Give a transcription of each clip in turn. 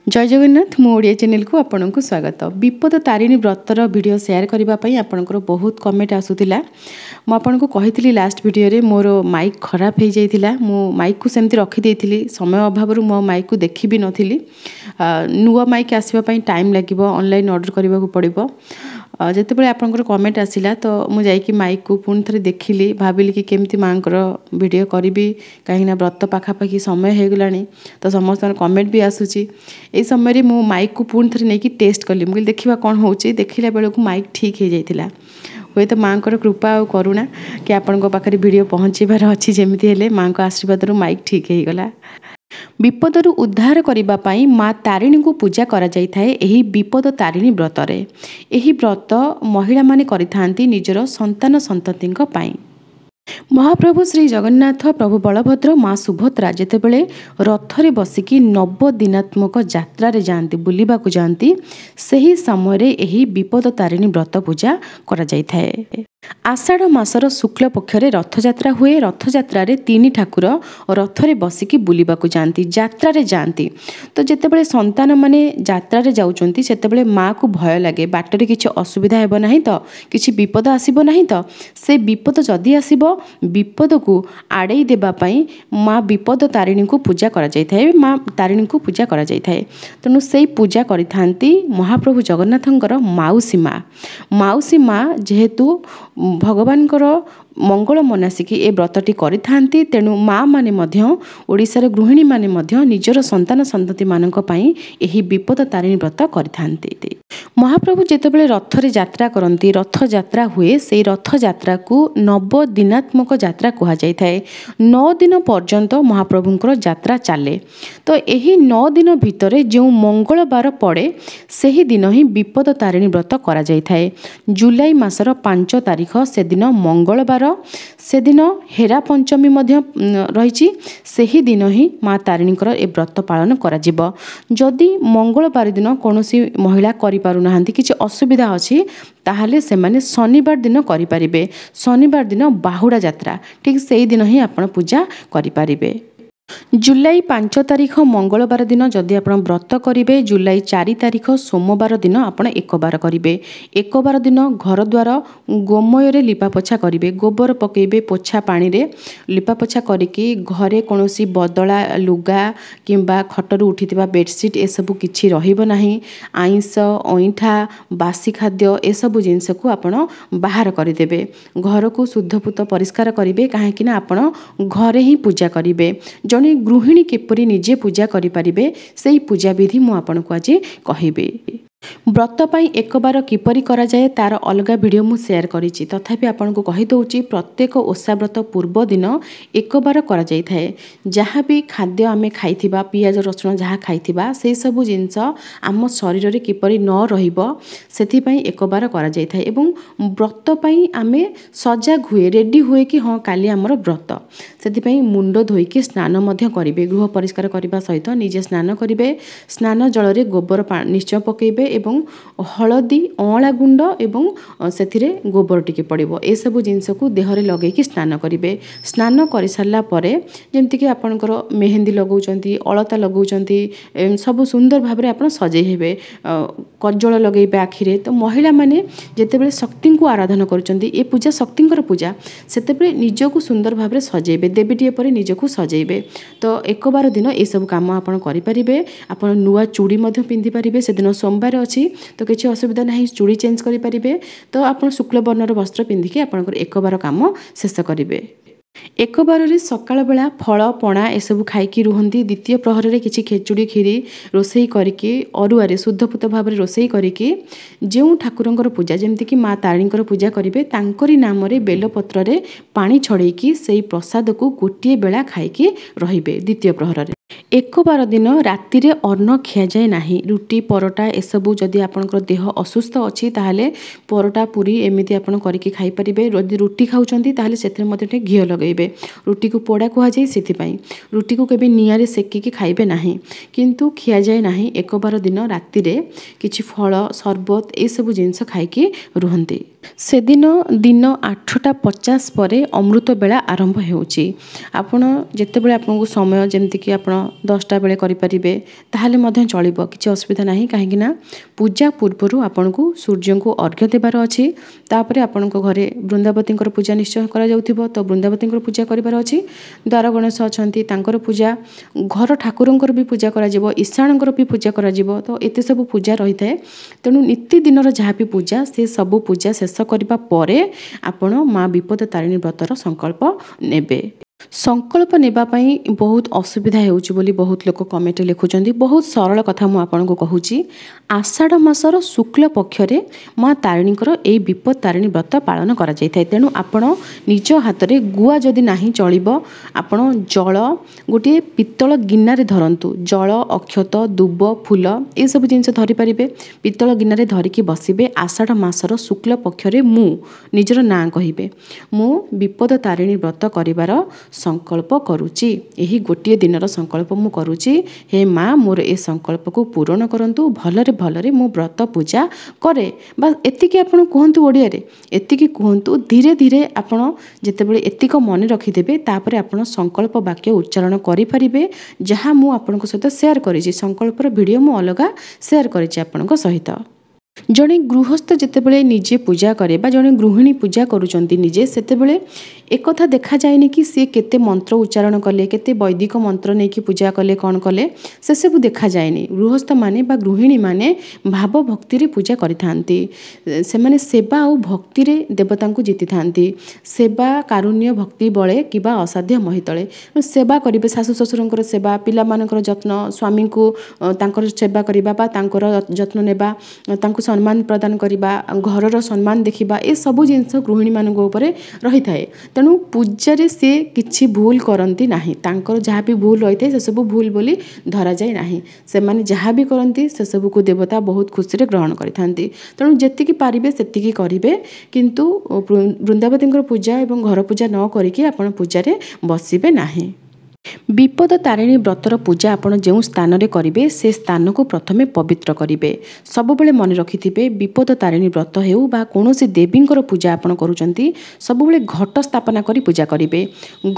जय जगन्नाथ मो ओडिया चैनल को आपन को स्वागत। विपद तारिणी व्रतर वीडियो शेयर करने आपंकर बहुत कमेंट आसूला। मुझे आपन को कही लास्ट वीडियो रे मोर माइक खराब हो जाता। मु माइक को सेमती रखीदे समय अभाव मो माइक को देखी भी नी। नुआ माइक आसवाई टाइम लगे ऑनलाइन ऑर्डर करने को पड़ो। जितेबाला आपंकर कमेंट आसला तो मुझे माइक को पुणी थे देखिली भाविली कि केमती माँ वीडियो करी कहीं व्रत पाखापाखि समय हो गला तो समस्त कमेंट भी आसूची। ये समय मु माइक को पुणी थे नहीं टेस्ट कली मुझे देखा कौन हो देखला बेलू माइक ठीक हो जाता। हुए तो माँ कृपा और करुणा कि आपण पाखे वीडियो पहुँचार अच्छी जमीती हेले माँ आशीर्वाद माइक ठीक हो गला। विपदरू उद्धार करने माँ तारिणी को पूजा करा जाय थाए। एही विपद तारिणी व्रतरे एही व्रत महिला माने करिथांती निजर संतान संतति पाई। महाप्रभु श्री जगन्नाथ प्रभु बलभद्र माँ सुभद्रा जेतेबेले रथरे बसिकी 9 दिनात्मक यात्रा रे जाती बुलिबा को जाती सही समय रे एही विपद तारिणी व्रत पूजा करा जाय थाए। आषाढ़ मासर शुक्ल पक्षरे रथयात्रा हुए। रथयात्रा रे 3 ठाकुर रथरे बसिकी बुलिबा को जाती यात्रा रे जाती। तो जेतेबेले संतान माने यात्रा रे जाउचंती सेतेबेले माँ को भय लगे बाटरे किछि असुविधा हेबो नाही तो किछि विपद आसीबो नाही तो से विपद जदि आसीबो विपद को आड़े देबा पई माँ विपद तारिणी को पूजा करा जाय थाए। माँ तारिणी को पूजा करा जाय थाए। तेणु से पूजा करिथांती महाप्रभु जगन्नाथंकर माउसी माँ जेहेतु भगवान मंगल मनासिकी ए व्रतटी करिथांती। तेणु माँ माने मध्य ओडिशार गृहिणी माने मध्य निजर संतान संतति मानक पई एही विपद तारिणी व्रत करिथांती। महाप्रभु जेतेबेले रथरे यात्रा करती रथ यात्रा हुए से रथ यात्रा को 9 दिनात्मक यात्रा कहा जाय थाए। 9 दिन पर्यंत महाप्रभुंकर यात्रा चले। तो यही 9 दिन भितर जो मंगलवार पड़े सही दिन ही विपद तारिणी व्रत करा जाय थाए। जुलाई मासर 5 तारिख से दिन मंगलवार से दिन हेरा पंचमी मध्य रही सही दिन ही माँ तारिणीकर ए व्रत पालन करा जिवो। जदि मंगलवार दिन कौनसी महिला करि पारु नाहंती किछि असुविधा अछि ताहले से माने शनिवार दिन करि परिबे। शनिवार दिन बाहुड़ा यात्रा ठीक सेही दिन ही आपण पूजा करि परिबे। जुलाई 5 तारिख मंगलवार दिन जदि आप व्रत करेंगे जुलाई 4 तारिख सोमवार दिन आपड़ एक बार करेंगे। एक बार दिन घर द्वार गोमय लिपापोछा करेंगे गोबर पकेबे पोछा पानी रे लिपापोछा करके घरे कौन बदला लुगा किंबा खटरू उठी बेडसीट एसबू किसी रही आइंस अईठा बासी खाद्य एसबू जिनस को आपण बाहर करदेवे। घर को शुद्धपूत परिष्कार करेंगे कहीं आपण घरे ही पूजा करेंगे। जने गृहिणी किपरि निजे पूजा करि परिबे सेही पूजा विधि मु आपनको आज कहिबे। व्रत पाई एक बार किपरि करा जाए तार अलग वीडियो मु शेयर करिछि। तथापि आपनको कहि दउछि प्रत्येक ओषा व्रत पूर्व दिन एक बार करा जाय थाए। जहाँ भी खाद्य आमे खाइथिबा पियाज रसुण जहाँ खाइथिबा से सब जिंस आम शरीर रे किपरि न रहिबो सेथि पई एक बार करा जाय थाए। एवं व्रत पाई आमे सजाग हुए रेडी हुए कि हाँ काली आमर व्रत सेथि पई मुंड धोइके स्नान मध्य करिवे। गृह परिष्कार करबा सहित निजे स्नान करिवे। स्नान जल रे गोबर निश्चय पकेबे एवं हलदी अँला गुंड एवं से गोबर टिके पड़ो ए सब जिनस को देहरे लगेकी स्नान करेंगे। स्नान कर सारा पर जमीक आपणकर मेहंदी लगौंती अलता लगौंती सब सुंदर भाव में आप सजे हेबे कज्जल लगेबे आखिरे। तो महिला माने जेतेबेले शक्ति को आराधना करुचंती ए पूजा शक्तिंकर पूजा सेतेबेले निजको सुंदर भाव में सजेबे देवीटीए पर निजको सजेबे। तो एक बार दिन ये सब काम आपन करि परिबे। आपन नुआ चूड़ी मध्य पिंधि परिबे। से दिन सोमवार अच्छी तो किसी असुविधा नहीं चूड़ी चेंज करें। तो आप शुक्ल वर्णर वस्त्र पिंधिकी आपंकर एक बार काम शेष करेंगे। एक बार रे सकाळ बेला फल पणा एसबू खाई रुहंती। द्वितीय प्रहर रे किछि खेचुड़ी खीरी रोसई करके अरुआरे शुद्धपूत भाव में रोसई करके जो ठाकुरंकर पूजा जमती कि माँ तारिणीकर पूजा करेंगे तांकरी नाम रे बेलपत्र रे पानी छड़ेकी से प्रसाद को गोटे बेला खाई रहिबे। द्वितीय प्रहर रे एक बार दिन राति रे अन्न खिया जाए नाही। रुटी परोटा एसबू जदि आपनकर देह असुस्थ अच्छी ताहले परोटा पूरी एमिति आपन करके खाई परिबे। यदि रुटी खाउचंती ताहले सेथरे मध्ये घी लगेबे। रुटी को पोड़ा कहा जाए सेथिपाई रुटी को केबे नियारे सेकिकी खाइबे नाही किंतु खिया जाए नाही। एक बार दिन राति रे किछि फल सरबत ए सब जिंस खाइके रुहंती। ସେଦିନ ଦିନ 8:50 ପରେ ଅମୃତ ବେଳା ଆରମ୍ଭ ହେଉଛି। ଆପଣ ଯେତେବେଳେ ଆପଣଙ୍କୁ ସମୟ ଯେମିତିକି ଆପଣ 10ଟା ବେଳେ କରିପାରିବେ ତାହେଲେ ମଧ୍ୟ ଚଳିବ, କିଛି ଅସୁବିଧା ନାହିଁ। କାହିଁକିନା ପୂଜା ପୂର୍ବରୁ ଆପଣଙ୍କୁ ସୂର୍ଯ୍ୟଙ୍କୁ ଅର୍ଘ୍ୟ ଦେବାର ଅଛି। ତାପରେ ଆପଣଙ୍କ ଘରେ ବୃନ୍ଦାବତୀଙ୍କର ପୂଜା ନିଶ୍ଚୟ କରାଯାଉଥିବ, ତ ବୃନ୍ଦାବତୀଙ୍କର ପୂଜା କରିବାର ଅଛି। ଦ୍ୱାର ଗଣେଶ ଅଛନ୍ତି, ତାଙ୍କର ପୂଜା, ଘର ଠାକୁରଙ୍କର ବି ପୂଜା କରାଯିବ, ଇଶାଣଙ୍କର ବି ପୂଜା କରାଯିବ। ତ ଏତେ ସବୁ ପୂଜା ରହିଥାଏ। ତେଣୁ ନୀତିଦିନର ଯାହା ବି ପୂଜା, ସେ ସବୁ ପୂଜା ଶେଷ କରିବା ପରେ ଆପଣ ମା ବିପଦ ତାରିଣୀ ବ୍ରତର ସଂକଳ୍ପ ନେବେ। ସଂକଳ୍ପ ନେବା ପାଇଁ ବହୁତ ଅସୁବିଧା ହେଉଛି ବୋଲି ବହୁତ ଲୋକ କମେଣ୍ଟରେ ଲେଖୁଛନ୍ତି। ବହୁତ ସରଳ କଥା ମୁଁ ଆପଣଙ୍କୁ କହୁଛି। ଆଷାଢ଼ ମାସର ଶୁକ୍ଳ ପକ୍ଷରେ ମା ତାରିଣୀଙ୍କର ଏହି ବିପଦ ତାରିଣୀ ବ୍ରତ ପାଳନ କରାଯାଇଥାଏ। ତେଣୁ ଆପଣ ନିଜ ହାତରେ, ଗୁଆ ଯଦି ନାହିଁ ଚଳିବ, ଆପଣ ଜଳ ଗୋଟିଏ ପିତ୍ତଳ ଗିନାରେ ଧରନ୍ତୁ। ଜଳ, ଅକ୍ଷତ, ଦୁବ, ଫୁଲ ଏସବୁ ଜିନିଷ ଧରିପାରିବେ। ପିତ୍ତଳ ଗିନାରେ ଧରିକି ବସିବେ। ଆଷାଢ଼ ମାସର ଶୁକ୍ଳ ପକ୍ଷରେ ମୁଁ ନିଜର ନାଁ କହିବେ, ମୁଁ ବିପଦ ତାରିଣୀ ବ୍ରତ କରିବାର ସଂକଳ୍ପ କରୁଛି। ଏହି ଗୋଟିଏ ଦିନର ସଂକଳ୍ପ ମୁଁ କରୁଛି। ହେ ମା, ମୋର ଏ ସଂକଳ୍ପକୁ ପୂରଣ କରନ୍ତୁ। ଭଲରେ ଭଲରେ ମୁଁ ବ୍ରତ ପୂଜା କରେ। ବା ଏତିକି ଆପଣ କୁହନ୍ତୁ ଓଡ଼ିଆରେ, ଏତିକି କୁହନ୍ତୁ। ଧୀରେ ଧୀରେ ଆପଣ ଯେତେବେଳେ ଏତିକ ମନେ ରଖିଦେବେ, ତାପରେ ଆପଣ ସଂକଳ୍ପ ବାକ୍ୟ ଉଚ୍ଚାରଣ କରିପାରିବେ, ଯାହା ମୁଁ ଆପଣଙ୍କ ସହିତ ସେୟାର କରିଛି। ସଂକଳ୍ପର ଭିଡ଼ିଓ ମୁଁ ଅଲଗା ସେୟାର କରିଛି ଆପଣଙ୍କ ସହିତ। ଜଣେ ଗୃହସ୍ଥ ଯେତେବେଳେ ନିଜେ ପୂଜା କରେ ବା ଜଣେ ଗୃହିଣୀ ପୂଜା କରୁଛନ୍ତି ନିଜେ, ସେତେବେଳେ ଏକଥା ଦେଖାଯାଏନି କି ସିଏ କେତେ ମନ୍ତ୍ର ଉଚ୍ଚାରଣ କଲେ, କେତେ ବୈଦିକ ମନ୍ତ୍ର ନେଇକି ପୂଜା କଲେ, କ'ଣ କଲେ, ସେସବୁ ଦେଖାଯାଏନି। ଗୃହସ୍ଥମାନେ ବା ଗୃହିଣୀମାନେ ଭାବ ଭକ୍ତିରେ ପୂଜା କରିଥାନ୍ତି। ସେମାନେ ସେବା ଆଉ ଭକ୍ତିରେ ଦେବତାଙ୍କୁ ଜିତିଥାନ୍ତି। ସେବା, କାରୁଣ୍ୟ, ଭକ୍ତି ବଳେ କିମ୍ବା ଅସାଧ୍ୟ ମହିତଳେ। ସେବା କରିବେ, ଶାଶୁ ଶ୍ୱଶୁରଙ୍କର ସେବା, ପିଲାମାନଙ୍କର ଯତ୍ନ, ସ୍ୱାମୀଙ୍କୁ ତାଙ୍କର ସେବା କରିବା ବା ତାଙ୍କର ଯତ୍ନ ନେବା, ତାଙ୍କୁ ସମ୍ମାନ ପ୍ରଦାନ କରିବା, ଘରର ସମ୍ମାନ ଦେଖିବା, ଏସବୁ ଜିନିଷ ଗୃହିଣୀମାନଙ୍କ ଉପରେ ରହିଥାଏ। ତେଣୁ ପୂଜାରେ ସେ କିଛି ଭୁଲ କରନ୍ତି ନାହିଁ। ତାଙ୍କର ଯାହା ବି ଭୁଲ ରହିଥାଏ ସେସବୁ ଭୁଲ ବୋଲି ଧରାଯାଏ ନାହିଁ। ସେମାନେ ଯାହା ବି କରନ୍ତି ସେସବୁକୁ ଦେବତା ବହୁତ ଖୁସିରେ ଗ୍ରହଣ କରିଥାନ୍ତି। ତେଣୁ ଯେତିକି ପାରିବେ ସେତିକି କରିବେ। କିନ୍ତୁ ବୃନ୍ଦାବତୀଙ୍କର ପୂଜା ଏବଂ ଘର ପୂଜା ନ କରିକି ଆପଣ ପୂଜାରେ ବସିବେ ନାହିଁ। ବିପଦ ତାରିଣୀ ବ୍ରତର ପୂଜା ଆପଣ ଯେଉଁ ସ୍ଥାନରେ କରିବେ ସେ ସ୍ଥାନକୁ ପ୍ରଥମେ ପବିତ୍ର କରିବେ। ସବୁବେଳେ ମନେ ରଖିଥିବେ, ବିପଦ ତାରିଣୀ ବ୍ରତ ହେଉ ବା କୌଣସି ଦେବୀଙ୍କର ପୂଜା ଆପଣ କରୁଛନ୍ତି, ସବୁବେଳେ ଘଟ ସ୍ଥାପନା କରି ପୂଜା କରିବେ।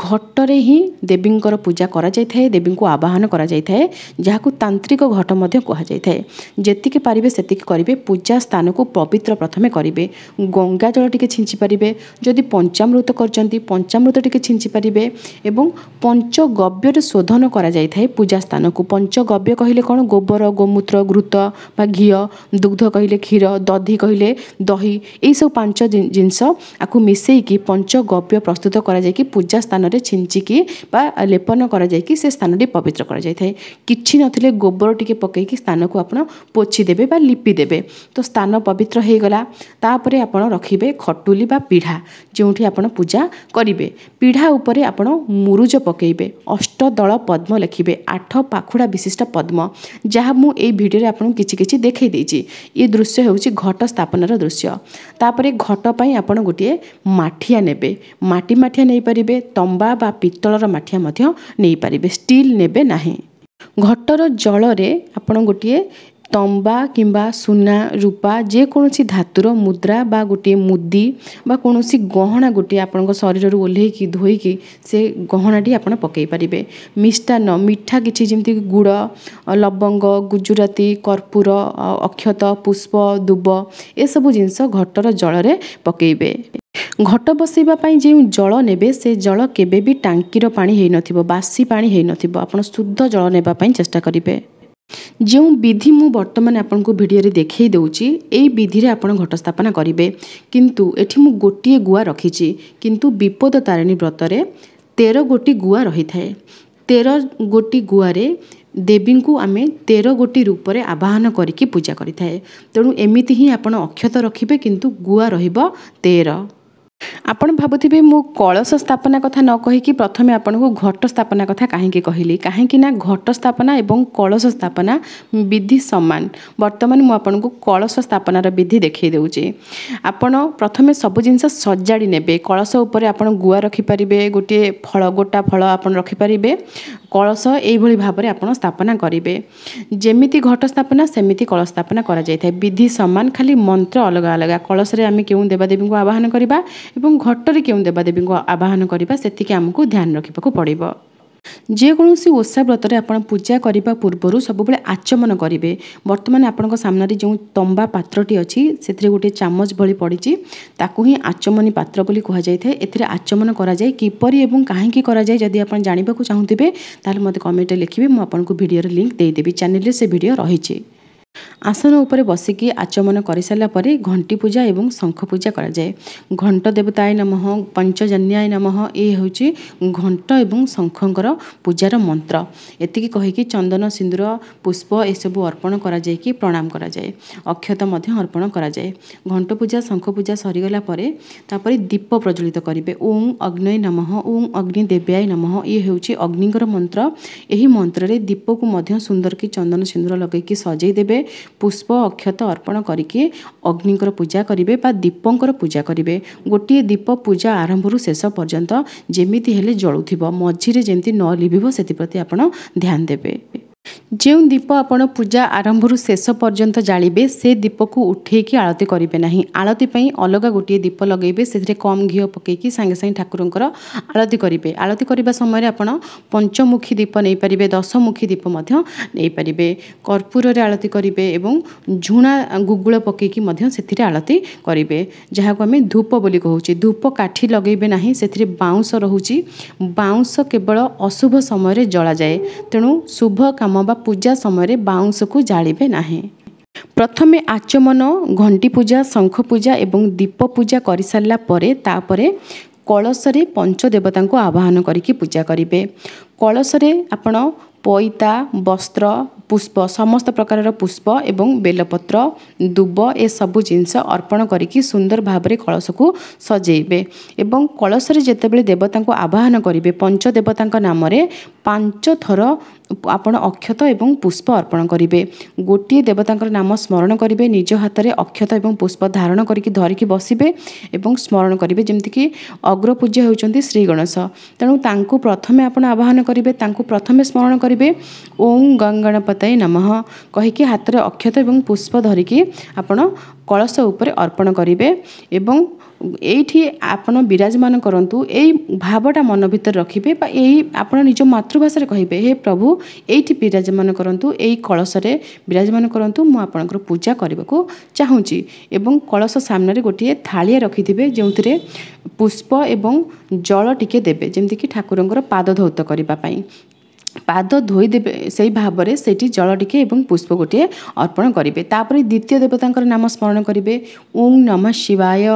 ଘଟରେ ହିଁ ଦେବୀଙ୍କର ପୂଜା କରାଯାଇଥାଏ, ଦେବୀଙ୍କୁ ଆବାହନ କରାଯାଇଥାଏ, ଯାହାକୁ ତାନ୍ତ୍ରିକ ଘଟ ମଧ୍ୟ କୁହାଯାଇଥାଏ। ଯେତିକି ପାରିବେ ସେତିକି କରିବେ। ପୂଜା ସ୍ଥାନକୁ ପବିତ୍ର ପ୍ରଥମେ କରିବେ। ଗଙ୍ଗା ଜଳ ଟିକେ ଛିଞ୍ଚି ପାରିବେ। ଯଦି ପଞ୍ଚାମୃତ କରିଛନ୍ତି, ପଞ୍ଚାମୃତ ଟିକେ ଛିଞ୍ଚି ପାରିବେ। ଏବଂ ପଞ୍ଚଗବ୍ୟରେ ଶୋଧନ କରାଯାଇଥାଏ ପୂଜା ସ୍ଥାନକୁ। ପଞ୍ଚଗବ୍ୟ କହିଲେ କ'ଣ? ଗୋବର, ଗୋମୂତ୍ର, ଘୃତ ବା ଘିଅ, ଦୁଗ୍ଧ କହିଲେ କ୍ଷୀର, ଦଧି କହିଲେ ଦହି, ଏଇସବୁ 5 ଜିନିଷ ଆକୁ ମିଶେଇକି ପଞ୍ଚଗବ୍ୟ ପ୍ରସ୍ତୁତ କରାଯାଇକି ପୂଜା ସ୍ଥାନରେ ଛିଞ୍ଚିକି ବା ଲେପନ କରାଯାଇକି ସେ ସ୍ଥାନଟି ପବିତ୍ର କରାଯାଇଥାଏ। କିଛି ନଥିଲେ ଗୋବର ଟିକେ ପକେଇକି ସ୍ଥାନକୁ ଆପଣ ପୋଛି ଦେବେ ବା ଲିପି ଦେବେ। ତ ସ୍ଥାନ ପବିତ୍ର ହେଇଗଲା। ତାପରେ ଆପଣ ରଖିବେ ଖଟୁଲି ବା ପିଢ଼ା, ଯେଉଁଠି ଆପଣ ପୂଜା କରିବେ। ପିଢ଼ା ଉପରେ ଆପଣ ମୁରୁଜ ପକେଇବେ। ଅଷ୍ଟଦଳ ପଦ୍ମ ଲେଖିବେ, 8 ପାଖୁଡ଼ା ବିଶିଷ୍ଟ ପଦ୍ମ, ଯାହା ମୁଁ ଏଇ ଭିଡ଼ିଓରେ ଆପଣଙ୍କୁ କିଛି କିଛି ଦେଖାଇ ଦେଇଛି। ଏ ଦୃଶ୍ୟ ହେଉଛି ଘଟ ସ୍ଥାପନାର ଦୃଶ୍ୟ। ତାପରେ ଘଟ ପାଇଁ ଆପଣ ଗୋଟିଏ ମାଠିଆ ନେବେ। ମାଟି ମାଠିଆ ନେଇପାରିବେ, ତମ୍ବା ବା ପିତ୍ତଳର ମାଠିଆ ମଧ୍ୟ ନେଇପାରିବେ, ଷ୍ଟିଲ୍ ନେବେ ନାହିଁ। ଘଟର ଜଳରେ ଆପଣ ଗୋଟିଏ ତମ୍ବା କିମ୍ବା ସୁନା, ରୂପା, ଯେକୌଣସି ଧାତୁର ମୁଦ୍ରା ବା ଗୋଟିଏ ମୁଦି ବା କୌଣସି ଗହଣା ଗୋଟିଏ ଆପଣଙ୍କ ଶରୀରରୁ ଓହ୍ଲେଇକି ଧୋଇକି ସେ ଗହଣାଟି ଆପଣ ପକାଇ ପାରିବେ। ମିଷ୍ଟାନ୍ନ, ମିଠା କିଛି ଯେମିତି ଗୁଡ଼, ଲବଙ୍ଗ, ଗୁଜୁରାତି, କର୍ପୂର, ଅକ୍ଷତ, ପୁଷ୍ପ, ଦୁବ, ଏସବୁ ଜିନିଷ ଘଟର ଜଳରେ ପକାଇବେ। ଘଟ ବସାଇବା ପାଇଁ ଯେଉଁ ଜଳ ନେବେ ସେ ଜଳ କେବେ ବି ଟାଙ୍କିର ପାଣି ହେଇନଥିବ, ବାସି ପାଣି ହେଇନଥିବ। ଆପଣ ଶୁଦ୍ଧ ଜଳ ନେବା ପାଇଁ ଚେଷ୍ଟା କରିବେ। ଯେଉଁ ବିଧି ମୁଁ ବର୍ତ୍ତମାନ ଆପଣଙ୍କୁ ଭିଡ଼ିଓରେ ଦେଖାଇ ଦେଉଛି, ଏଇ ବିଧିରେ ଆପଣ ଘଟ ସ୍ଥାପନା କରିବେ। କିନ୍ତୁ ଏଠି ମୁଁ ଗୋଟିଏ ଗୁଆ ରଖିଛି, କିନ୍ତୁ ବିପଦ ତାରିଣୀ ବ୍ରତରେ 13 ଗୋଟି ଗୁଆ ରହିଥାଏ। 13 ଗୋଟି ଗୁଆରେ ଦେବୀଙ୍କୁ ଆମେ 13 ଗୋଟି ରୂପରେ ଆବାହନ କରିକି ପୂଜା କରିଥାଏ। ତେଣୁ ଏମିତି ହିଁ ଆପଣ ଅକ୍ଷତ ରଖିବେ, କିନ୍ତୁ ଗୁଆ ରହିବ 13। ଆପଣ ଭାବୁଥିବେ ମୁଁ କଳସ ସ୍ଥାପନା କଥା ନ କହିକି ପ୍ରଥମେ ଆପଣଙ୍କୁ ଘଟ ସ୍ଥାପନା କଥା କାହିଁକି କହିଲି, କାହିଁକି ନା ଘଟ ସ୍ଥାପନା ଏବଂ କଳସ ସ୍ଥାପନା ବିଧି ସମାନ। ବର୍ତ୍ତମାନ ମୁଁ ଆପଣଙ୍କୁ କଳସ ସ୍ଥାପନାର ବିଧି ଦେଖାଇ ଦେଉଛି। ଆପଣ ପ୍ରଥମେ ସବୁ ଜିନିଷ ସଜାଡ଼ି ନେବେ। କଳସ ଉପରେ ଆପଣ ଗୁଆ ରଖିପାରିବେ, ଗୋଟିଏ ଫଳ, ଗୋଟା ଫଳ ଆପଣ ରଖିପାରିବେ। କଳସ ଏଇଭଳି ଭାବରେ ଆପଣ ସ୍ଥାପନା କରିବେ। ଯେମିତି ଘଟ ସ୍ଥାପନା ସେମିତି କଳସ ସ୍ଥାପନା କରାଯାଇଥାଏ। ବିଧି ସମାନ, ଖାଲି ମନ୍ତ୍ର ଅଲଗା ଅଲଗା। କଳସରେ ଆମେ କେଉଁ ଦେବାଦେବୀଙ୍କୁ ଆବାହନ କରିବା ଏବଂ ଘଟରେ କେଉଁ ଦେବାଦେବୀଙ୍କୁ ଆବାହନ କରିବା ସେତିକି ଆମକୁ ଧ୍ୟାନ ରଖିବାକୁ ପଡ଼ିବ। ଯେକୌଣସି ଓଷା ବ୍ରତରେ ଆପଣ ପୂଜା କରିବା ପୂର୍ବରୁ ସବୁବେଳେ ଆଚମନ କରିବେ। ବର୍ତ୍ତମାନ ଆପଣଙ୍କ ସାମ୍ନାରେ ଯେଉଁ ତମ୍ବା ପାତ୍ରଟି ଅଛି ସେଥିରେ ଗୋଟିଏ ଚାମଚ ଭଳି ପଡ଼ିଛି, ତାକୁ ହିଁ ଆଚମନୀ ପାତ୍ର ବୋଲି କୁହାଯାଇଥାଏ। ଏଥିରେ ଆଚମନ କରାଯାଏ। କିପରି ଏବଂ କାହିଁକି କରାଯାଏ ଯଦି ଆପଣ ଜାଣିବାକୁ ଚାହୁଁଥିବେ ତାହେଲେ ମୋତେ କମେଣ୍ଟରେ ଲେଖିବେ, ମୁଁ ଆପଣଙ୍କୁ ଭିଡ଼ିଓର ଲିଙ୍କ୍ ଦେଇଦେବି। ଚ୍ୟାନେଲରେ ସେ ଭିଡ଼ିଓ ରହିଛି। आसन उपरे बसिकी आचमन कर सारा पर घंटी पूजा और शंख पूजा कराए। घंट देवताय नमः, पंचजन्याय नमः, ये हूँ घंट और शंखर पूजार मंत्र। एतिकी कहीकि चंदन सिंदूर पुष्प एसबू अर्पण कराए प्रणाम कराए। अक्षत अर्पण कराए। घंट पूजा शंख पूजा सरीगला तापर दीप प्रज्वलित करेंगे। ओं अग्नय नमः, ओं अग्निदेव्याय नमः, ये हूँ अग्निकर मंत्र। यही मंत्र दीप को सुंदर की चंदन सिंदूर लगेकि सजई देबे। पुष्प अक्षत अर्पण करके अग्निकर पूजा करेंगे बा दीपंकर पूजा करेंगे। गोटे दीप पूजा आरंभ शेष पर्यंत जेमिति हेले जलुथिबो, मझिरे जेमती न लिभिबो सेति आपण ध्यान देबे। जो दीप आपण पूजा आरंभ शेष पर्यंत जालिबे से दीप को उठेकी आलती करेंगे ना। आलती पई अलग गोटे दीप लगेबे, से कम घी पकईकि सांगे सांगे ठाकुरंकर आलती करेंगे। आलती करबा समय आपण पंचमुखी दीप नहीं पारिबे, 10मुखी दीप नहीं पारिबे। कर्पूर रे आलती करेंगे एवं झुणा गुगुल पकईकि से आलती करेंगे, जहाँ को आम धूप बोली कहूँ। धूप काठी लगेबे ना, से बाउंस रोचे। बाउंस केवल अशुभ समय जला जाए, तेणु शुभ काम बा पूजा समय बाउंस को जालिबे नाही। प्रथमे आचमन, घंटी पूजा, शंख पूजा एवं दीप पूजा कर सारा तापरे कलशरे पंचदेवता को आवाहन करके पूजा करेंगे। कलशरे आपण पैता, वस्त्र, पुष्प, समस्त प्रकार पुष्प एवं बेलपत्र, दुब ए सबु जिनस अर्पण करिकी सुंदर भाबरे कलश को सजेइबे। एवं कलशरे जेतेबेले देवता को आवाहन करेंगे पंचदेवता नाम 5 थर आपण अक्षत एवं पुष्प अर्पण करेंगे। गोटे देवता नाम स्मरण करेंगे, निज हाथ में अक्षत एवं पुष्प धारण करके धरिकी बसबे एवं स्मरण करेंगे। जमतीकि अग्रपूज्य होउचंती श्री गणेश, तेणु तांको प्रथमे आपण आवाहन करेंगे, तांको प्रथमे स्मरण करेंगे। ओं गणपतये नमः कहीकि हाथ में अक्षत एवं पुष्प धरिकी आपण कलश उपरे अर्पण करेंगे। एवं एठी आपण विराजमान करंतु, एई भावटा मन भीतर रखिबे बा एई आपण निज मातृभाषा रे कहिबे, हे प्रभु एठी विराजमान करंतु, एई कलश रे विराजमान करंतु, मु आपनकर पूजा करबाको चाहूची। एवं कलश सामने गोटे थालिया रखिथिबे जेउथिरे पुष्प एवं जल टिके देबे, जेमति कि ठाकुरंकर पाद धौत करबा पई। पाद धोई देबे से भाव में से जल टिके एवं पुष्प गोटे अर्पण करेंगे। तापर द्वितीय देवता नाम स्मरण करेंगे। ओं नमः शिवाय,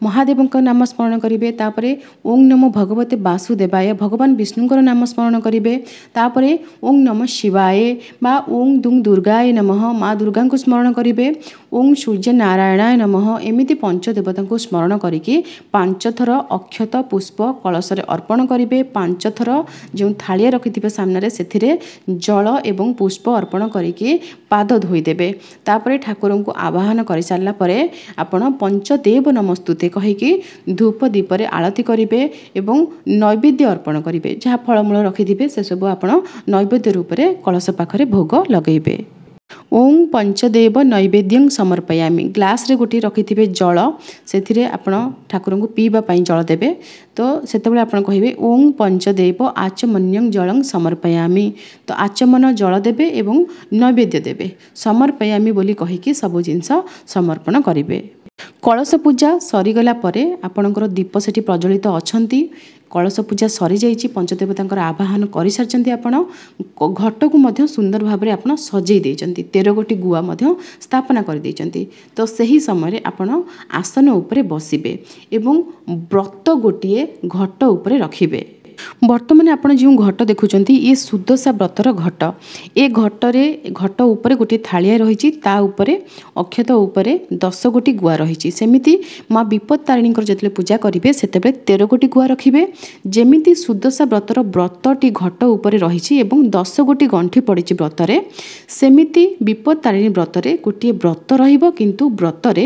महादेव नाम स्मरण करेंगे। तापर ओं नमो भगवते वासुदेवाय, भगवान विष्णुकर नाम स्मरण करेंगे। तापर ओं नमः शिवाय बा ओं दुं दुर्गाय नमः, माँ दुर्गा को स्मरण करेंगे। ओं सूर्य नारायणाय नमः, एमिति पंचदेवता को स्मरण करके 5 थर अक्षत पुष्प कलश अर्पण करेंगे। 5 थर जो थालिया रखिथिबे सामने से जल एवं पुष्प अर्पण करके पाद धोईदेवे। तापर ठाकुर को आवाहन कर सारा आपण पंचदेव नमस्तुते कहीकि धूप दीपरे आलती करेंगे एवं नैवेद्य अर्पण करेंगे। जहाँ फलमूल रखिथे से सब आपण नैवेद्य रूप में कलश पाखरे भोग लगेबे। ओं पंचदेव नैवेद्यं समर्पयामि, ग्लास रे गोटे रखिथिबे जल, से आपण ठाकुर को पीवा पाई जल देबे। तो सेतेबेले आपण कहिबे ओं पंचदेव आचमन्यं जलं समर्पयामि, तो आचमन जल देबे एवं नैवेद्य देबे। समर्पयामि बोली कहिकी सब जिनस समर्पण करिवे। कलश पूजा सरीगला परे आपणकर दीप सेठी प्रज्वलित अछंती। कलश पूजा सरी जाइए, पंचदेवता आवाहन कर सारी। आपण घट को सुंदर भाव में आप सजई देइचंती, 13 गोटी गुआ स्थापना कर देइचंती। तो सही समय आपण आसन उपरे बसिबे एवं व्रत गोटे घट उपरे रखिबे। बर्तमान आपण जो घट देखुंत ये सुदशा व्रतर घट ए घटरे घट उपरे गोटे थालिया रही अक्षत उपरे 10 गोटी गुआ रही सेमिति माँ विपद तारिणी जो पूजा करेंगे से 13 गोटी गुआ रखिए जमी सुदशा व्रतर व्रतटी घट उपरे रही 10 गोटी गंठी पड़ी व्रतरे सेमिति विपद तारिणी व्रतरे गोटे व्रत रु व्रतरे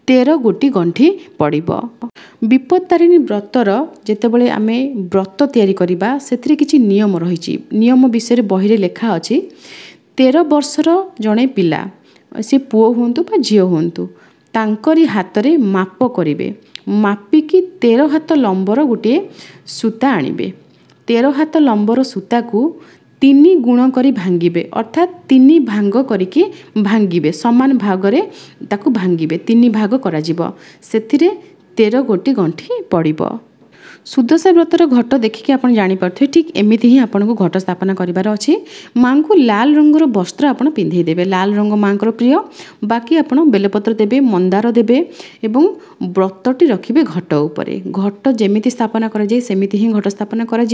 13 गोटी गंठी पड़िबो। विपद तारिणी व्रतर जेतेबेले आमे व्रत तैयारी करिबा सेथिरे किछि नियम रहिछि नियम विषय बहिरे लेखा अछि 13 वर्षर जणे पिला से पुओ हुंतु बा झियो हुंतु तांकरी हातरे माप करिवे मापिकी 13 हाथ लंबर गोटे सूता आनिबे 13 हाथ लंबर सूता को 3 गुण करी भांगिबे अर्थात 3 भांग करिके भांगिबे समान भागरे ताकू भांगिबे 3 भाग करा जिवो सेथिरे 13 गोटी गंठी पड़िबो। सुदशा व्रतर घट देखिए आप जापर ठीक एमती ही आपन को घट स्थापना करार अच्छी माँ को लाल रंगर वस्त्र आप पिंधे देवे लाल रंग माँ प्रिय बाकी आप बेलपत्र देवे मंदार देवे एवं व्रतटी रखिए घट उपरे घट जमी स्थापना करमती ही घट स्थापना कर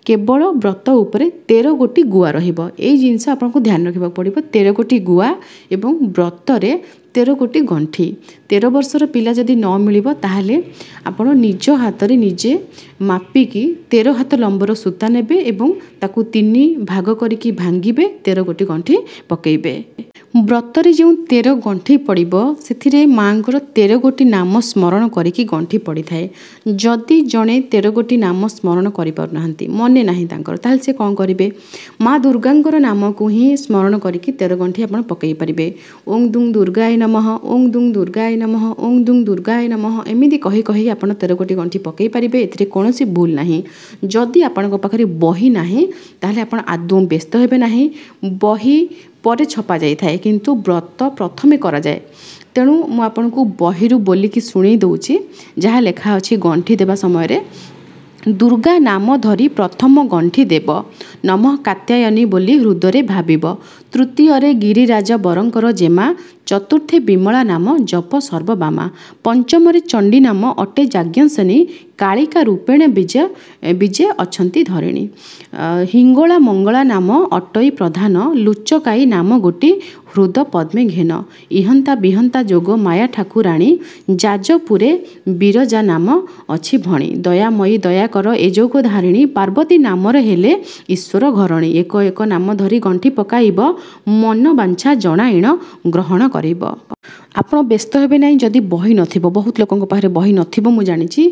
केवल व्रत उपरे 13 गोटी गुआ रही जिनस आपको ध्यान रखा पड़ो 13 गोटी गुआ एवं व्रतरे 13 गोटी गंठी 13 वर्षर पिला जदि न मिलिबो ताहले आपण निज हाथ रे निजे मापिकी 13 हाथ लंबर सूता नेबे एवं ताकू 3 भाग करिकी भांगिबे 13 गोटी गंठी पकेइबे। व्रतरे जो 13 गंठी पड़िबो सेथिरे मांकर 13 गोटी नाम स्मरण करिकी गंठी पड़ी थाए जदि जणे 13 गोटी नाम स्मरण करि पार नाहंती मने नाही तांकर ताल से कोन करिवे माँ दुर्गांकर नाम को ही स्मरण करिकी 13 गंठी आपण पकेइ परिबे ओं दुंग दुर्गाय नमः ओं दुंग दुर्गाय नमः ओं दुंग दुर्गाय नमः एमिदी कहि कहि आपण 13 गोटी गंठी पकेइ परिबे एथिरे कोनोसी भूल नाही जदि आपण पाखरे बही नाही ताहले आपण आदौ व्यस्त हेबे नाही बही परे छपा जाई थाए किंतु व्रत प्रथमे करा जाए तेणु मु आपन को बहिरु बोलिकी सुणी दउची जहाँ लेखा अछि गंठी देबा समय रे दुर्गा नाम धरी प्रथम गंठी देव नमः कात्यायनी बोली हृदय भाविब तृतीय रे गिरिराज बरंकर जेमा चतुर्थे विमला नाम जप सर्वबामा पंचम रे चंडी नाम अटे जाज्ञसनी कालिका रूपेण विजय अछंती धरिणी हिंगोला मंगला नाम अटई प्रधान लुचकाई नाम गोटी हृद पद्मे घेन इहंता बिहंता जोग माया ठाकुराणी जाजपुरे बिरजा नाम अछि भणी दयामयी दया कर ए जोग धारिणी पार्वती नामर हेले ईश्वर घरणी एक एक नाम धरी गंठी पकाइब मन बांछा जणाइण ग्रहण करिब। आपण व्यस्त हेबे नहीं जदि बही नथिबो बहुत लोकंक पाखरे बही नथिबो मु जानिछि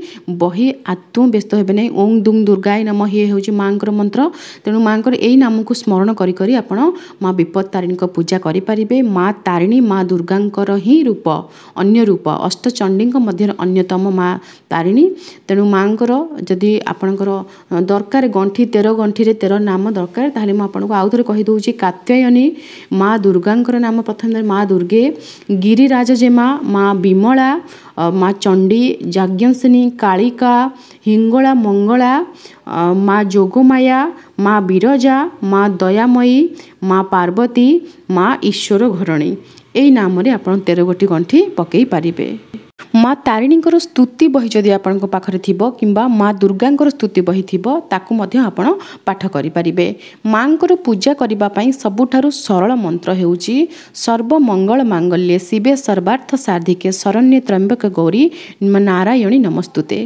बही आतु व्यस्त हेबे नहीं ओं दुंग दुर्गाय नमः ये होछि मांकर मंत्र तेणु मांकर एई नाम को स्मरण करी करी आपण माँ विपद तारिणी को पूजा करि परिबे माँ तारिणी माँ दुर्गांकर ही रूप अन्य रूप अष्टचंडी मध्य अन्यतम माँ तारिणी तेणु मांकर जदि आपणकर दरकार गंठी 13 गंठी रे 13 नाम दरकार ताहले मु आपनको आउ थरे कहि दउछि कात्यायनी माँ दुर्गांकर नाम प्रथम माँ दुर्गे गिरिराज जेमा माँ विमला माँ चंडी जाज्ञसनी कालिका हिंगोला मंगला माँ जोगमाया माँ बिरजा माँ दयामयी माँ पार्वती माँ ईश्वर घरणी एई नाम रे आपण 13 गोटी गंठी पकेई पारिबे। माँ तारिणीकर स्तुति बही जदि आपण पाखरे थिबो किंबा माँ दुर्गांकर स्तुति बही थिबो ताकू मध्य आपण पाठ करि परिबे। मांकर पूजा करिबा पई सबुठारु सरल मंत्र हेउची सर्व मंगल मांगल्ये शिवे सर्वार्थ साधिके शरण्ये त्र्यंबके गौरी नारायणी नमस्तुते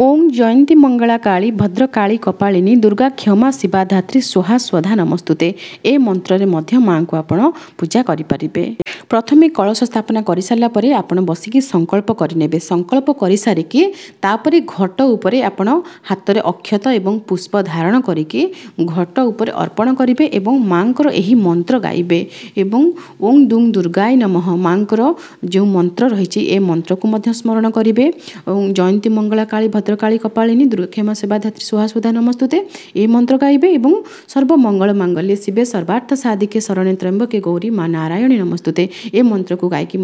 ओं जयंती मंगला काली भद्रकाली कपालिनी दुर्गा क्षमा शिवा धात्री स्वाहा स्वधा नमस्तुते ए मंत्र रे मध्य मां को आपण पूजा करि परिबे। प्रथमे कलश स्थापना करि सारला परे आपण बसिकी संकल्प करिनेबे संकल्प करि सारिकी तापरे घट उपरे आपण हाथ रे अक्षत एवं पुष्प धारण करिके घट उपरे अर्पण करिवे एवं मांकर एही मंत्र गाइबे एवं ओं दुंग दुर्गाय नमः मांकर जो मंत्र रहिछि ए मंत्र को मध्य स्मरण करिवे ओं जयंती मंगला काली भद्रकाली कपालिनी दुर्गा क्षमा सेवा धात्री सुहा सुधा नमस्तुते ए मंत्र गाइबे एवं सर्व मंगल मांगल्ये शिवे सर्वार्थ साधिके शरण्ये त्र्यंबके गौरी मां नारायणी नमस्तुते ए मंत्र को गायकी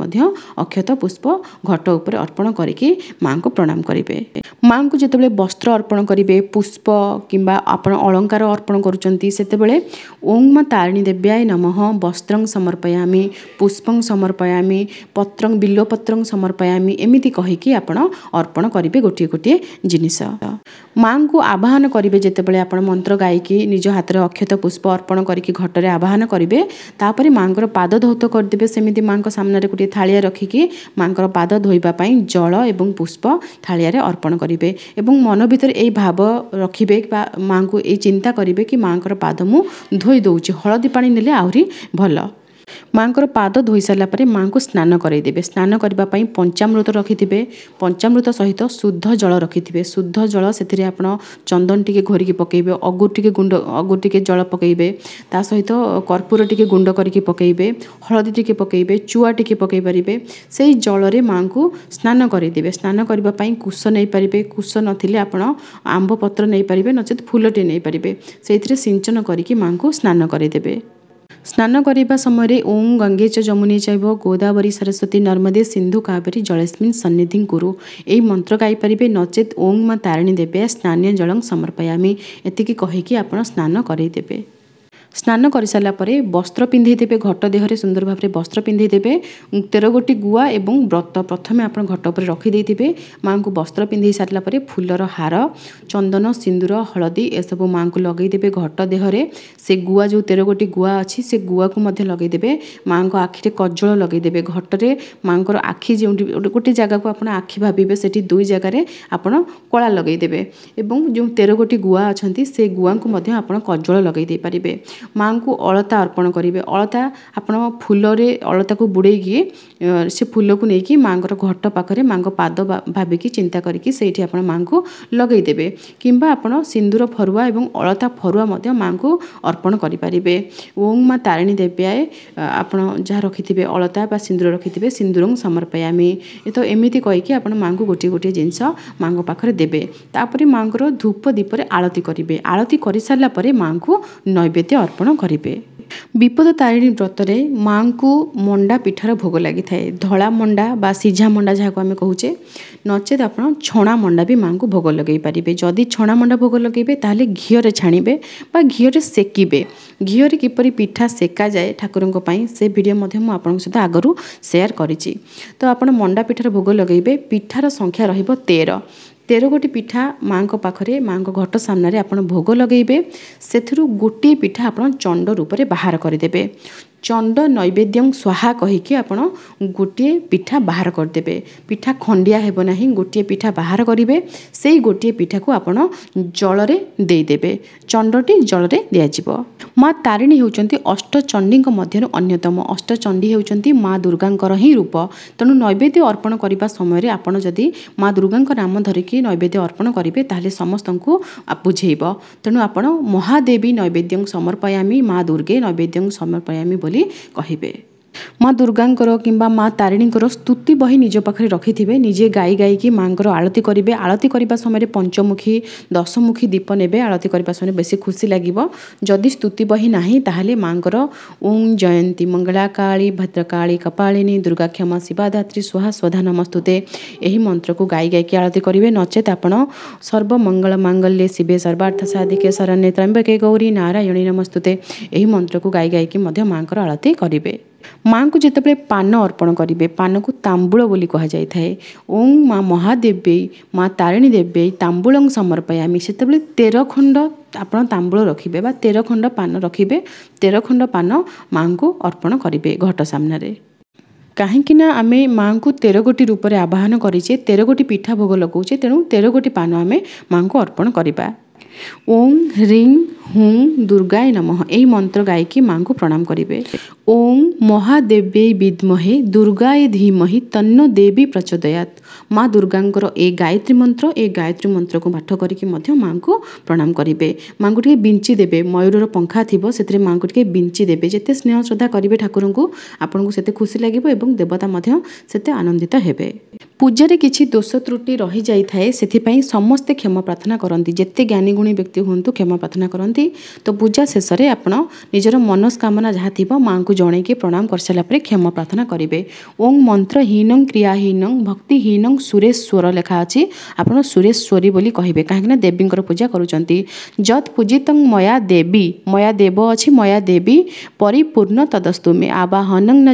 अक्षत पुष्प घट उपर अर्पण करके माँ को प्रणाम करेंगे। माँ को जिते वस्त्र अर्पण करेंगे पुष्प किंबा आपण अलंकार अर्पण करुँचे से ओं माँ तारिणी देव्याय नमः वस्त्रं समर्पयामि पुष्पं समर्पयामि पत्रं बिल्वपत्रं समर्पयामि एमिति कहीकि आपण अर्पण करेंगे गोटे गोटे जिनिस। माँ को आवाहन करेंगे जिते आप मंत्र गायकी निज हाथ में अक्षत पुष्प अर्पण करके घटरे आवाहन करेंगे तापर माँ को पाद धौत करदे सेमती माँ सामने गोटे थालिया रखिकी माँ पाद धोइबापी जल एवं पुष्प थालिया अर्पण करेंगे एवं मन भीतर यही भाव रखिए माँ को ये चिंता करेंगे कि माँ पाद मु धोई दौची हलदी पानी नेले आहरी भल। माँ को पाद धोई सारापर माँ को स्नान करदेवे स्नान करने पंचामृत रखिथे पंचामृत सहित शुद्ध जल रखिथे शुद्ध जल से आप चंदन टी घोरिकी पकेबे अगुर टी जल पकेबे ता सहित कर्पूर टी गुंड करके पकेबे हलदी टी पकेबे चुआ टी पकई पारे से जल माँ को स्नान करदेवे स्नान करने कुश नहीं पारे कुश नथिले आपण आंब पत्र नहीं पारे नचेत फूलटे नहीं पारे से सिंचन करके माँ को स्नान करदेवे। स्नान करने समय ओं गंगे च जमुने चैव गोदावरी सरस्वती नर्मदे सिंधु कावेरी जलेस्मिन् सन्निधिं कुरु यही मंत्र गाईपारे नचेत ओं माँ तारिणी देव्याय स्नानीय जलं समर्पयामि एतिकी कहीकि आपण स्नान करदेवे। स्नान कर सारापर वस्त्र पिंधेदेवे घट देहरे सुंदर भाव में वस्त्र पिंधेदेवे 13 गोटी गुआ एवं व्रत प्रथमे आप घट पर रखिदे माँ को वस्त्र पिंधे सारापर फूलर हार चंदन सिंदूर हलदी एसबू माँ को लगेदेवे घट देहरे से गुआ जो 13 गोटी गुआ अच्छी से गुआ को लगेदेवे माँ को आखिरे कज्जल लगेदेवे घटरे माँ को आखि जो गोटे जगह को आप आखि भावे से 2 जगार आप कला लगेदेवे एवं जो 13 गोटी गुआ अच्छा से गुआ को आप कज्जल लगे पारे। माँ को अलता अर्पण करेंगे अलता आपण फूलरे अलता को बुड़ेकी से फूल को लेकिन माँ घट पाखे माँ को पाद भाविकी चिंता करके से माँ को लगेदेवे किंबा आपण सिंदूर फरुआ एवं अलता फरुआ माँ को अर्पण करेंगे। ओं माँ तारिणी देव्याय आपण जहाँ रखिथे अलता बा सिंदूर रखिथे सिंदूरं समर्पयामि ये तो एमती कहीकि आप माँ को गोटे गोटे जिनस माँ को पाखे देवे तापर माँ को धूप दीपर आलती करेंगे आलती कर सारापर माँ को नैवेद्य अर्पण करेंगे। विपद तारिणी व्रत में माँ को मंडा पिठार भोग लगी थाए धला मंडा बा सिझा मंडा जहाँ को आम कहूचे नचेत आप छणा मंडा भी माँ को भोग लगे पारे जदि छणा मंडा भोग लगे ताहले घीरे छाणिबे बा घीरे सेकिबे घीरे किपरि पिठा सेका जाए ठाकुरंक पई से वीडियो मध्य मु आपनक सहित आगरू शेयर करिछि। तो आपण मंडा पिठार भोग लगेबे पिठार संख्या रहिबो 13 गोटी पिठा माँ को पाखरे माँ को घट सामने आप भोग लगेबे से गोटे पिठा आप चंड रूप में बाहर करदेवे चंड नैवेद्यं स्वाहा कहीकि आप गोटे पिठा बाहर करदेवे पिठा खंडिया हेब नाही गोटे पिठा बाहर करेंगे से गोटे पिठा को आप जल देदेवे चंडटी जल दिज्व। माँ तारिणी होउचंती अष्टचंडी मध्य अन्यतम अष्टचंडी होउचंती माँ दुर्गांकर ही रूप तेणु नैवेद्य अर्पण करने समय आपण जदि माँ दुर्गांक नाम धरिकी नैवेद्य अर्पण करेंगे ताहले समस्त को बुझेब तेणु आपण महादेवी नैवेद्यं समर्पयामि माँ दुर्गे नैवेद्यं समर्पयामि बोली कहिबे। माँ दुर्गांकर किंबा माँ तारिणीकर स्तुति बही निज पाखे रखिथे निजे गाई गाईकी माँ आलती करेंगे आलती करने समय पंचमुखी 10मुखी दीप ने आलती करने समय बेसी खुशी लगे जदि स्तुति बही नाही ताहले माँ ओं जयंती मंगला काली भद्रकाली कपालिनी दुर्गा क्षमा शिवाधात्री स्वाहा स्वधा नमस्तुते यही मंत्र को गाई गाईकी आलती करेंगे नचेत आपण सर्वमंगल मांगल्ये शिवे सर्वार्थ साधिके शरण्ये त्र्यंबके गौरी नारायणी नमस्तुते यही मंत्र को गाई गाईकी माँ आलती करेंगे। माँ को जितेबाला पान अर्पण करेंगे पान को तांबूल बोली कह जाए थाए ओं माँ महादेव्यै माँ तारिणी देव्यै तांबूलं समर्पयामि से 13 खंड आप तांबूल रखिए 13 खंड पान रखिए 13 खंड पान माँ को अर्पण करेंगे घट सामने कहीं आम माँ को 13 गोटी रूप में आवाहन करें 13 गोटी पिठा भोग लगौचे तेणु 13 गोटी पान आम माँ को अर्पण करवा। ओं ह्रीं हूं दुर्गाय नमः यही मंत्र गायकी माँ को प्रणाम करेंगे। ओं महादेव्यै विद्महे दुर्गाय धीमहि तन्नो देवी प्रचोदयात् माँ दुर्गांकर ए गायत्री मंत्र को पाठ करके माँ को प्रणाम करेंगे। माँ को बिंची देवे मयूर पंखा थी से माँ को बिंची देवे जिते स्नेह श्रद्धा करेंगे ठाकुर को आपन को सेते खुशी लगे और देवता से आनंदित हेबे। ପୂଜାରେ କିଛି ଦୋଷ ତ୍ରୁଟି ରହିଯାଇଥାଏ ସେଥିପାଇଁ ସମସ୍ତେ କ୍ଷମା ପ୍ରାର୍ଥନା କରନ୍ତି ଯେତେ ଜ୍ଞାନୀ ଗୁଣୀ ବ୍ୟକ୍ତି ହୁଅନ୍ତୁ କ୍ଷମା ପ୍ରାର୍ଥନା କରନ୍ତି। ତ ପୂଜା ଶେଷରେ ଆପଣ ନିଜର ମନସ୍କାମନା ଯାହା ଥିବ ମାଙ୍କୁ ଜଣେଇକି ପ୍ରଣାମ କରିସାରିଲା ପରେ କ୍ଷମା ପ୍ରାର୍ଥନା କରିବେ। ଓଂ ମନ୍ତ୍ରହୀନଂ କ୍ରିୟାହୀନଂ ଭକ୍ତିହୀନଂ ସୁରେଶ୍ୱର ଲେଖା ଅଛି, ଆପଣ ସୁରେଶ୍ୱରୀ ବୋଲି କହିବେ କାହିଁକିନା ଦେବୀଙ୍କର ପୂଜା କରୁଛନ୍ତି। ଯତ୍ ପୂଜିତଂ ମୟା ଦେବୀ, ମୟା ଦେବ ଅଛି ମୟା ଦେବୀ ପରିପୂର୍ଣ୍ଣ ତଦସ୍ତୁ ମେ ଆବାହନଂ ନ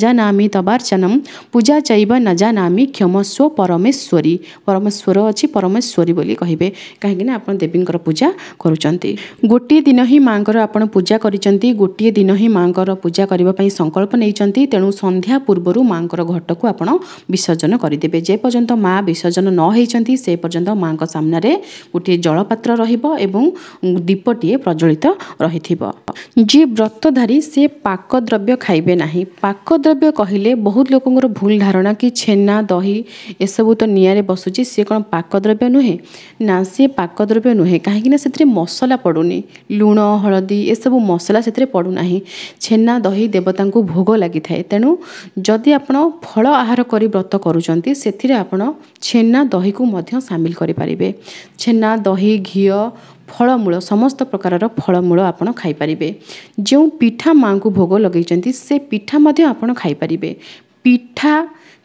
ଜାନାମି ତବାର୍ଚନଂ ପୂଜା ଚୈବ ନ ଜାନାମି କ୍ଷମସ୍ୱ ପରମେଶ୍ୱରୀ, ପରମେଶ୍ୱର ଅଛି ପରମେଶ୍ୱରୀ ବୋଲି କହିବେ କାହିଁକିନା ଆପଣ ଦେବୀଙ୍କର ପୂଜା କରୁଛନ୍ତି। ଗୋଟିଏ ଦିନ ହିଁ ମାଙ୍କର ଆପଣ ପୂଜା କରିଛନ୍ତି, ଗୋଟିଏ ଦିନ ହିଁ ମାଙ୍କର ପୂଜା କରିବା ପାଇଁ ସଂକଳ୍ପ ନେଇଛନ୍ତି, ତେଣୁ ସନ୍ଧ୍ୟା ପୂର୍ବରୁ ମାଙ୍କର ଘଟକୁ ଆପଣ ବିସର୍ଜନ କରିଦେବେ। ଯେ ପର୍ଯ୍ୟନ୍ତ ମା ବିସର୍ଜନ ନ ହେଇଛନ୍ତି ସେ ପର୍ଯ୍ୟନ୍ତ ମାଙ୍କ ସାମ୍ନାରେ ଗୋଟିଏ ଜଳପାତ୍ର ରହିବ ଏବଂ ଦୀପଟିଏ ପ୍ରଜ୍ୱଳିତ ରହିଥିବ। ଯିଏ ବ୍ରତଧାରୀ ସେ ପାକ ଦ୍ରବ୍ୟ ଖାଇବେ ନାହିଁ। ପାକ ଦ୍ରବ୍ୟ କହିଲେ ବହୁତ ଲୋକଙ୍କର ଭୁଲ ଧାରଣା କି ଛେନା ଦହି ଏସବୁ ତ ନିଆଁରେ ବସୁଛି, ସିଏ କ'ଣ ପାକ ଦ୍ରବ୍ୟ ନୁହେଁ? ନା, ସିଏ ପାକ ଦ୍ରବ୍ୟ ନୁହେଁ କାହିଁକିନା ସେଥିରେ ମସଲା ପଡ଼ୁନି, ଲୁଣ ହଳଦୀ ଏସବୁ ମସଲା ସେଥିରେ ପଡ଼ୁନାହିଁ। ଛେନା ଦହି ଦେବତାଙ୍କୁ ଭୋଗ ଲାଗିଥାଏ, ତେଣୁ ଯଦି ଆପଣ ଫଳ ଆହାର କରି ବ୍ରତ କରୁଛନ୍ତି ସେଥିରେ ଆପଣ ଛେନା ଦହିକୁ ମଧ୍ୟ ସାମିଲ କରିପାରିବେ। ଛେନା ଦହି ଘିଅ ଫଳମୂଳ ସମସ୍ତ ପ୍ରକାରର ଫଳମୂଳ ଆପଣ ଖାଇପାରିବେ। ଯେଉଁ ପିଠା ମାଙ୍କୁ ଭୋଗ ଲଗେଇଛନ୍ତି ସେ ପିଠା ମଧ୍ୟ ଆପଣ ଖାଇପାରିବେ। ପିଠା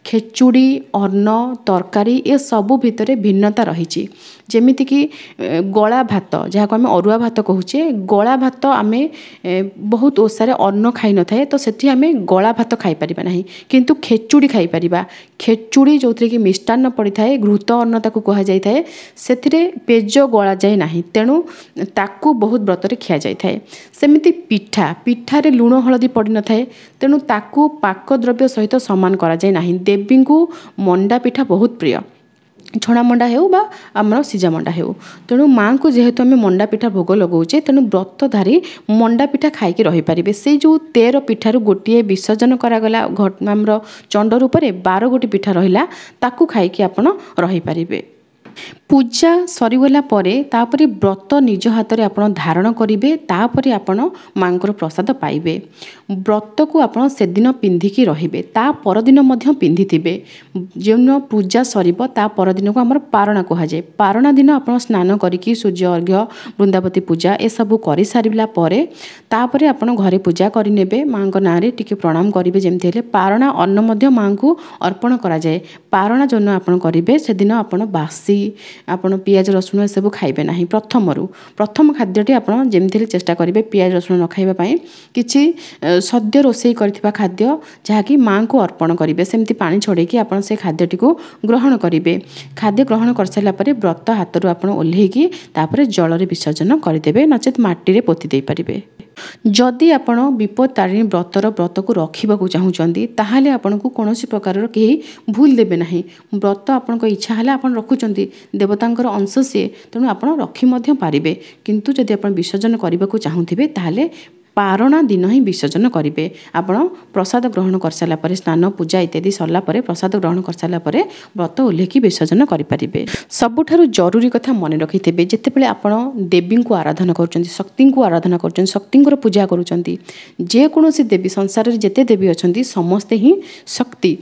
ଖେଚୁଡ଼ି ଅନ୍ନ ତରକାରୀ ଏସବୁ ଭିତରେ ଭିନ୍ନତା ରହିଛି। ଯେମିତିକି ଗଳା ଭାତ ଯାହାକୁ ଆମେ ଅରୁଆ ଭାତ କହୁଛେ, ଗଳା ଭାତ ଆମେ ବହୁତ ଓଷାରେ ଅନ୍ନ ଖାଇନଥାଏ ତ ସେଠି ଆମେ ଗଳା ଭାତ ଖାଇପାରିବା ନାହିଁ, କିନ୍ତୁ ଖେଚୁଡ଼ି ଖାଇପାରିବା। ଖେଚୁଡ଼ି ଯେଉଁଥିରେ କି ମିଷ୍ଟାନ୍ନ ପଡ଼ିଥାଏ, ଘୃତ ଅନ୍ନ ତାକୁ କୁହାଯାଇଥାଏ, ସେଥିରେ ପେଜ ଗଳାଯାଏ ନାହିଁ, ତେଣୁ ତାକୁ ବହୁତ ବ୍ରତରେ ଖିଆଯାଇଥାଏ। ସେମିତି ପିଠାରେ ଲୁଣ ହଳଦୀ ପଡ଼ିନଥାଏ, ତେଣୁ ତାକୁ ପାକ ଦ୍ରବ୍ୟ ସହିତ ସମାନ କରାଯାଏ ନାହିଁ। ଦେବୀଙ୍କୁ ମଣ୍ଡା ପିଠା ବହୁତ ପ୍ରିୟ, ଛଣା ମଣ୍ଡା ହେଉ ବା ଆମର ସିଝା ମଣ୍ଡା ହେଉ, ତେଣୁ ମାଙ୍କୁ ଯେହେତୁ ଆମେ ମଣ୍ଡା ପିଠା ଭୋଗ ଲଗାଉଛେ ତେଣୁ ବ୍ରତଧାରୀ ମଣ୍ଡା ପିଠା ଖାଇକି ରହିପାରିବେ। ସେଇ ଯେଉଁ 13 ପିଠାରୁ ଗୋଟିଏ ବିସର୍ଜନ କରାଗଲା ଆମର ଚଣ୍ଡ ରୂପରେ, 12 ଗୋଟି ପିଠା ରହିଲା ତାକୁ ଖାଇକି ଆପଣ ରହିପାରିବେ। ପୂଜା ସରିଗଲା ପରେ ତାପରେ ବ୍ରତ ନିଜ ହାତରେ ଆପଣ ଧାରଣ କରିବେ, ତାପରେ ଆପଣ ମାଙ୍କର ପ୍ରସାଦ ପାଇବେ। ବ୍ରତକୁ ଆପଣ ସେଦିନ ପିନ୍ଧିକି ରହିବେ, ତା ପରଦିନ ମଧ୍ୟ ପିନ୍ଧିଥିବେ। ଯେଉଁଦିନ ପୂଜା ସରିବ ତା ପରଦିନକୁ ଆମର ପାରଣା କୁହାଯାଏ। ପାରଣା ଦିନ ଆପଣ ସ୍ନାନ କରିକି ସୂର୍ଯ୍ୟ ଅର୍ଘ୍ୟ ବୃନ୍ଦାବତୀ ପୂଜା ଏସବୁ କରିସାରିଲା ପରେ ତାପରେ ଆପଣ ଘରେ ପୂଜା କରିନେବେ, ମାଙ୍କ ନାଁରେ ଟିକେ ପ୍ରଣାମ କରିବେ। ଯେମିତି ହେଲେ ପାରଣା ଅନ୍ନ ମଧ୍ୟ ମାଙ୍କୁ ଅର୍ପଣ କରାଯାଏ। ପାରଣା ଯୋଉଦିନ ଆପଣ କରିବେ ସେଦିନ ଆପଣ ବାସି ଆପଣ ପିଆଜ ରସୁଣ ଏସବୁ ଖାଇବେ ନାହିଁ। ପ୍ରଥମ ଖାଦ୍ୟଟି ଆପଣ ଯେମିତି ହେଲେ ଚେଷ୍ଟା କରିବେ ପିଆଜ ରସୁଣ ନ ଖାଇବା ପାଇଁ। କିଛି ସଦ୍ୟ ରୋଷେଇ କରିଥିବା ଖାଦ୍ୟ ଯାହାକି ମାଙ୍କୁ ଅର୍ପଣ କରିବେ, ସେମିତି ପାଣି ଛଡ଼େଇକି ଆପଣ ସେ ଖାଦ୍ୟଟିକୁ ଗ୍ରହଣ କରିବେ। ଖାଦ୍ୟ ଗ୍ରହଣ କରିସାରିଲା ପରେ ବ୍ରତ ହାତରୁ ଆପଣ ଓହ୍ଲେଇକି ତାପରେ ଜଳରେ ବିସର୍ଜନ କରିଦେବେ, ନଚେତ୍ ମାଟିରେ ପୋତି ଦେଇପାରିବେ। ଯଦି ଆପଣ ବିପଦ ତାରିଣୀ ବ୍ରତକୁ ରଖିବାକୁ ଚାହୁଁଛନ୍ତି ତାହେଲେ ଆପଣଙ୍କୁ କୌଣସି ପ୍ରକାରର କେହି ଭୁଲ ଦେବେ ନାହିଁ। ବ୍ରତ ଆପଣଙ୍କ ଇଚ୍ଛା ହେଲା ଆପଣ ରଖୁଛନ୍ତି, ଦେବତାଙ୍କର ଅଂଶ ସିଏ, ତେଣୁ ଆପଣ ରଖି ମଧ୍ୟ ପାରିବେ। କିନ୍ତୁ ଯଦି ଆପଣ ବିସର୍ଜନ କରିବାକୁ ଚାହୁଁଥିବେ ତାହେଲେ ପାରଣା ଦିନ ହିଁ ବିସର୍ଜନ କରିବେ। ଆପଣ ପ୍ରସାଦ ଗ୍ରହଣ କରିସାରିଲା ପରେ ସ୍ନାନ ପୂଜା ଇତ୍ୟାଦି ସରିଲା ପରେ ପ୍ରସାଦ ଗ୍ରହଣ କରିସାରିଲା ପରେ ବ୍ରତ ଓହ୍ଲେଇକି ବିସର୍ଜନ କରିପାରିବେ। ସବୁଠାରୁ ଜରୁରୀ କଥା ମନେ ରଖିଥିବେ, ଯେତେବେଳେ ଆପଣ ଦେବୀଙ୍କୁ ଆରାଧନା କରୁଛନ୍ତି, ଶକ୍ତିଙ୍କୁ ଆରାଧନା କରୁଛନ୍ତି, ଶକ୍ତିଙ୍କର ପୂଜା କରୁଛନ୍ତି, ଯେକୌଣସି ଦେବୀ ସଂସାରରେ ଯେତେ ଦେବୀ ଅଛନ୍ତି ସମସ୍ତେ ହିଁ ଶକ୍ତି,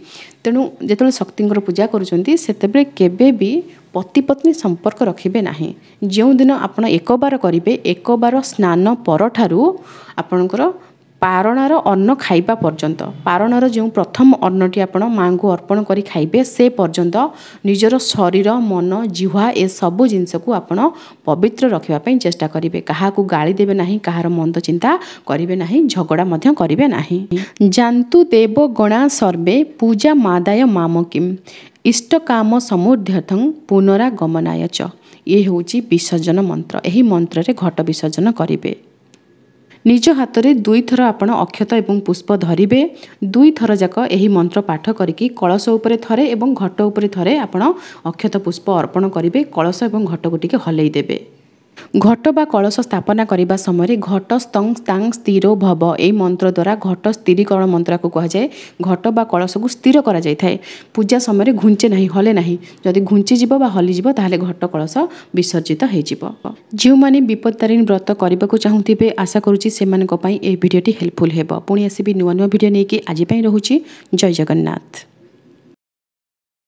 ତେଣୁ ଯେତେବେଳେ ଶକ୍ତିଙ୍କର ପୂଜା କରୁଛନ୍ତି ସେତେବେଳେ କେବେ ବି ପତି ପତ୍ନୀ ସମ୍ପର୍କ ରଖିବେ ନାହିଁ। ଯେଉଁଦିନ ଆପଣ ଏକବାର କରିବେ, ଏକବାର ସ୍ନାନ ପରଠାରୁ ଆପଣଙ୍କର ପାରଣାର ଅନ୍ନ ଖାଇବା ପର୍ଯ୍ୟନ୍ତ, ପାରଣାର ଯେଉଁ ପ୍ରଥମ ଅନ୍ନଟି ଆପଣ ମାଙ୍କୁ ଅର୍ପଣ କରି ଖାଇବେ ସେ ପର୍ଯ୍ୟନ୍ତ ନିଜର ଶରୀର ମନ ଜିହ୍ୱା ଏସବୁ ଜିନିଷକୁ ଆପଣ ପବିତ୍ର ରଖିବା ପାଇଁ ଚେଷ୍ଟା କରିବେ। କାହାକୁ ଗାଳି ଦେବେ ନାହିଁ, କାହାର ମନ୍ଦ ଚିନ୍ତା କରିବେ ନାହିଁ, ଝଗଡ଼ା ମଧ୍ୟ କରିବେ ନାହିଁ। ଜାନ୍ତୁ ଦେବ ଗଣା ସର୍ବେ ପୂଜା ମାଦାୟ ମାମକିମ୍ ଇଷ୍ଟକାମ ସମୁଦ୍ଧ୍ୟର୍ଥଂ ପୁନରାଗମନାୟ ଚ। ଇଏ ହେଉଛି ବିସର୍ଜନ ମନ୍ତ୍ର। ଏହି ମନ୍ତ୍ରରେ ଘଟ ବିସର୍ଜନ କରିବେ। ନିଜ ହାତରେ 2 ଥର ଆପଣ ଅକ୍ଷତ ଏବଂ ପୁଷ୍ପ ଧରିବେ। 2 ଥର ଯାକ ଏହି ମନ୍ତ୍ର ପାଠ କରିକି କଳସ ଉପରେ ଥରେ ଏବଂ ଘଟ ଉପରେ ଥରେ ଆପଣ ଅକ୍ଷତ ପୁଷ୍ପ ଅର୍ପଣ କରିବେ। କଳସ ଏବଂ ଘଟକୁ ଟିକେ ହଲେଇ ଦେବେ। ଘଟ ବା କଳସ ସ୍ଥାପନା କରିବା ସମୟରେ ଘଟ ସ୍ତଂ ସ୍ତାଂ ସ୍ଥିରୋ ଭବ ଏହି ମନ୍ତ୍ର ଦ୍ୱାରା ଘଟ ସ୍ଥିରୀକରଣ ମନ୍ତ୍ରକୁ କୁହାଯାଏ। ଘଟ ବା କଳସକୁ ସ୍ଥିର କରାଯାଇଥାଏ। ପୂଜା ସମୟରେ ଘୁଞ୍ଚେ ନାହିଁ, ହଲେ ନାହିଁ। ଯଦି ଘୁଞ୍ଚିଯିବ ବା ହଲିଯିବ ତାହେଲେ ଘଟ କଳସ ବିସର୍ଜିତ ହୋଇଯିବ। ଯେଉଁମାନେ ବିପଦତାରିଣୀ ବ୍ରତ କରିବାକୁ ଚାହୁଁଥିବେ ଆଶା କରୁଛି ସେମାନଙ୍କ ପାଇଁ ଏହି ଭିଡ଼ିଓଟି ହେଲ୍ପଫୁଲ୍ ହେବ। ପୁଣି ଆସିବି ନୂଆ ଭିଡ଼ିଓ ନେଇକି। ଆଜି ପାଇଁ ରହୁଛି। ଜୟ ଜଗନ୍ନାଥ।